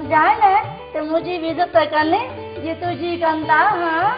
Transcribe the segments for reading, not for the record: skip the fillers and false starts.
जाए ना तो मुझे भी इज्जत करने ये तुझी कंता हाँ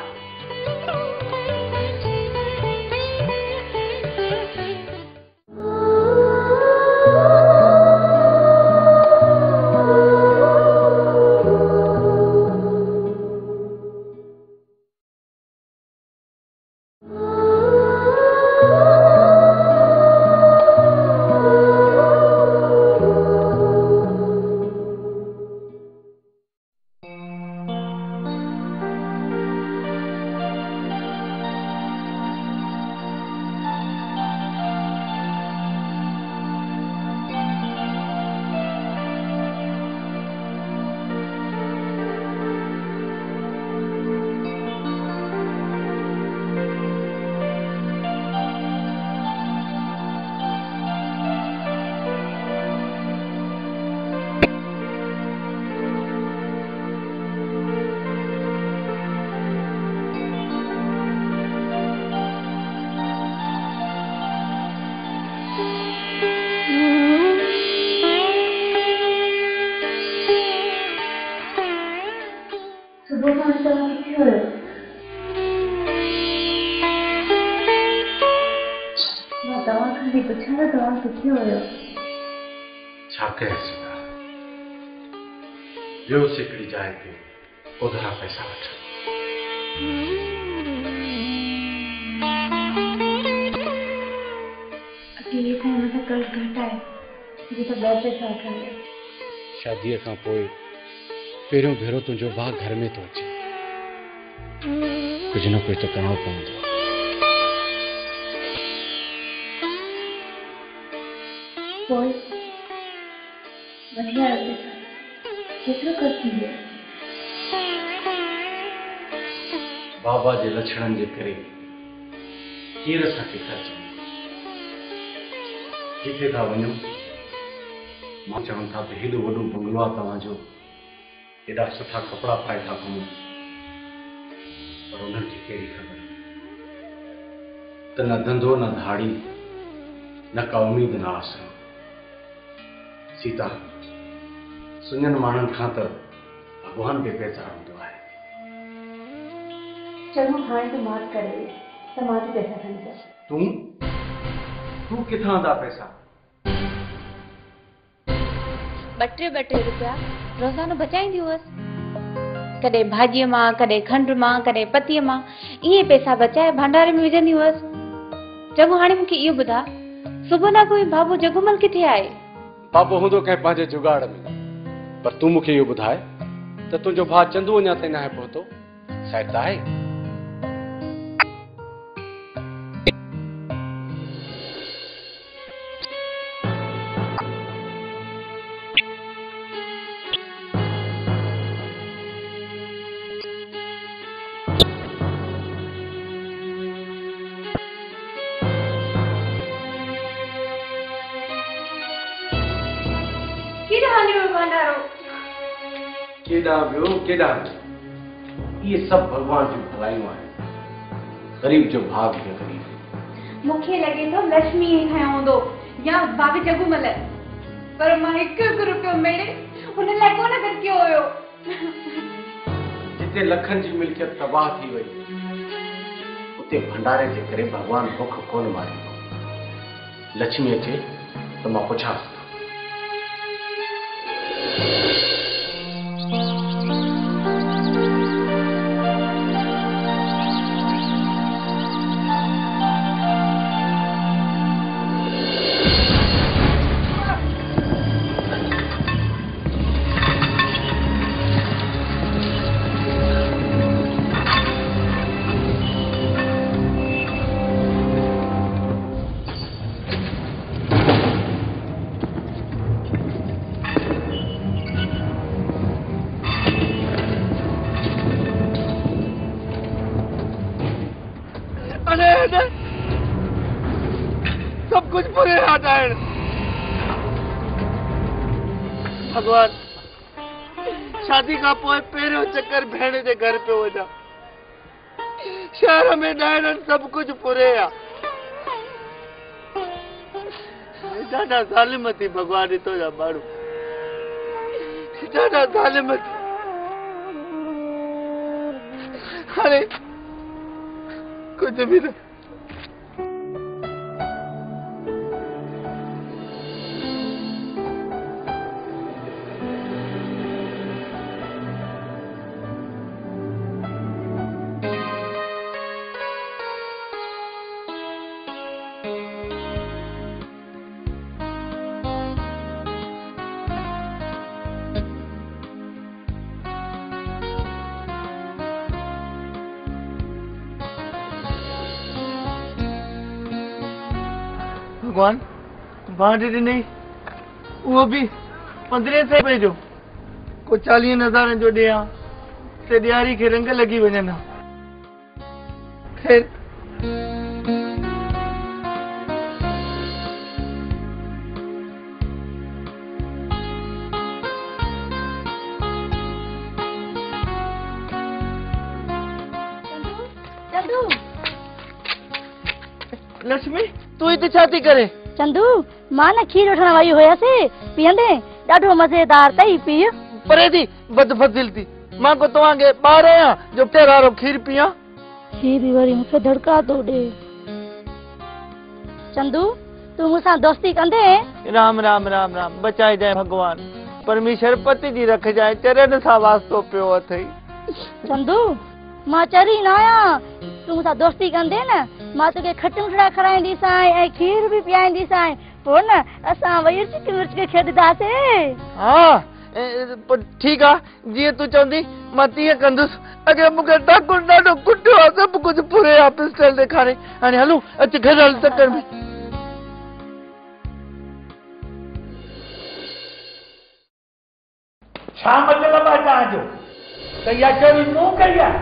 जो सिकड़ी जाए थे उधरा पैसा वठ अकेले थे मतलब कर्ज घटाए जी तो बहुत पैसा वठन शादी का पोइ पहिरियों भेरो तुझो भाउ घर में तो अचे कुछ न कुछ तो करणो पवंदो पोइ बढ़िया पैसा केतिरो ख़र्च थींदो बाबा जे लक्षणन जे करे केर असांखे ख़र्च जिथे था वञूं मां चवनि था त हेॾो वॾो बंगलो आहे तव्हांजो हेॾा सुठा कपिड़ा पाए था घुमूं पर उन्हनि खे कहिड़ी ख़बर त न धंधो न धाड़ी न का उम्मीद न आसरो सीता सुञनि माण्हुनि खां त भॻवान खे पहचान हूंदो आहे चलो हाणे तो मात करे त मां थी पैसा खणी अचां तूं किथां दा पैसा 2-2 रुपया रोज़ानो बचाईंदी हुअसि कॾहिं भाॼीअ मां कॾहिं खंड मां कॾहिं पतीअ मां इहे पैसा बचाए भंडारे में विझंदी हुअसि चङो हाणे मूंखे इहो ॿुधा सुबुह ना कोई बाबू जगूमल किथे आहे बाबो हूंदो कंहिं पंहिंजे जुगाड़ में पर तूं मूंखे इहो ॿुधाए त तुंहिंजो भाउ चंदू अञा ताईं न आहे पहुतो शायदि आहे केॾा ये सब भगवान जो भलाइयूं आहिनि गरीब जो भाग जो गरीब मूंखे लॻे थो लक्ष्मी ठाहियो हूंदो या बाबे जगूमल पर मां 1 रुपयो मेड़े हुन लाइ कोन कयो हुयो जिते लखनि जी मिल्कियत तबाह थी वई उते भंडारे जे करे भगवान बुख कोन मारींदो लक्ष्मी अचे त मां पुछांसि सब कुछ बुरे हाथ आए भगवान शादी का पोइ पहिरियों चक्कर भेण जे घर पे वञा शहर में ॾाढा सब कुछ बुरे आ ॾाढा ज़ालिम थी भगवान तो जा माण्हू ॾाढा ज़ालिम हाणे कुझु बि न। भगवान बांड ॾिनई उहो बि 1500 रुपए जो को 40,000 जो ॾियां ते ॾियारी खे रंग लॻी वञनि हा। ख़ैर चंदू लक्ष्मी तू हिते छा थी करे? चंदू मां न खीर वठण वई हुयसि पीअंदे ॾाढो मज़ेदार अथई पीउ। परे थी बदफज़िल थी मां को तव्हांखे ॿार आहियां जो टेरारो खीर पियां। ही बि वरी मूंखे धड़का थो ॾे। चंदू तूं मूंसां दोस्ती कंदे? राम राम राम राम बचाए जाए भगवान परमेश्वर पति जी रख जाए चरण सां वास्तो पियो अथई। चंदू मां चरी न आहियां तूं मूंसां दोस्ती कंदे न मां तोखे खट मिठड़ा खाराईंदीसांइ ऐं खीर बि पीआईंदीसांइ पोइ न असां वई चिक मिर्च खे खेॾंदासीं। हा ठीकु आहे जीअं तूं चवंदी मां तीअं कंदुसि। अॻे मूंखे ॾाढो कुटियो आहे सभु कुझु पूरे आहे पिस्टल ॾेखारे। हाणे हलूं अच घर हल चकर में। छा मतिलब आहे तव्हांजो त इहा चोरी मूं कई आहे?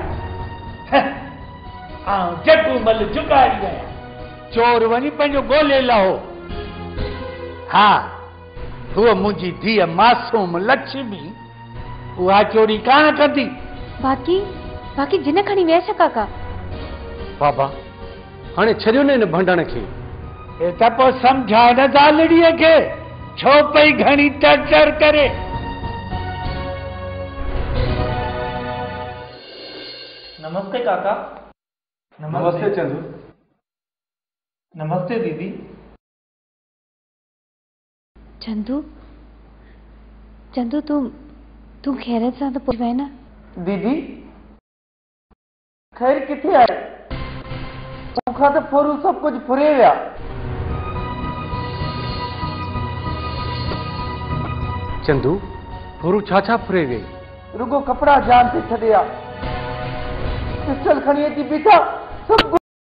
जटू मल जुगाड़ी आहियां चोर वञी पंहिंजो ॻोल्हे लहो। हा उहा मुंहिंजी धीअ मासूम लक्ष्मी उहा चोरी कान कंदी। बाक़ी जिन खणी वियसि काका। बाबा हाणे छॾियो न हिन भंडण खे। हे त पोइ सम्झाए न ज़ालड़ीअ खे छो पई घणी टर्चर करे। नमस्ते काका। नमस्ते चंदू। नमस्ते दीदी। चंदू तूं खैरत सां त पहुच वए न? दीदी ख़ैर किथे आहे? मूंखां त फोरू सभु कुझु फुरे विया। चंदू फोरू छा फुरे वई? रुगो कपड़ा जान ते छॾिया पिस्टल खणी अची बीठा सभु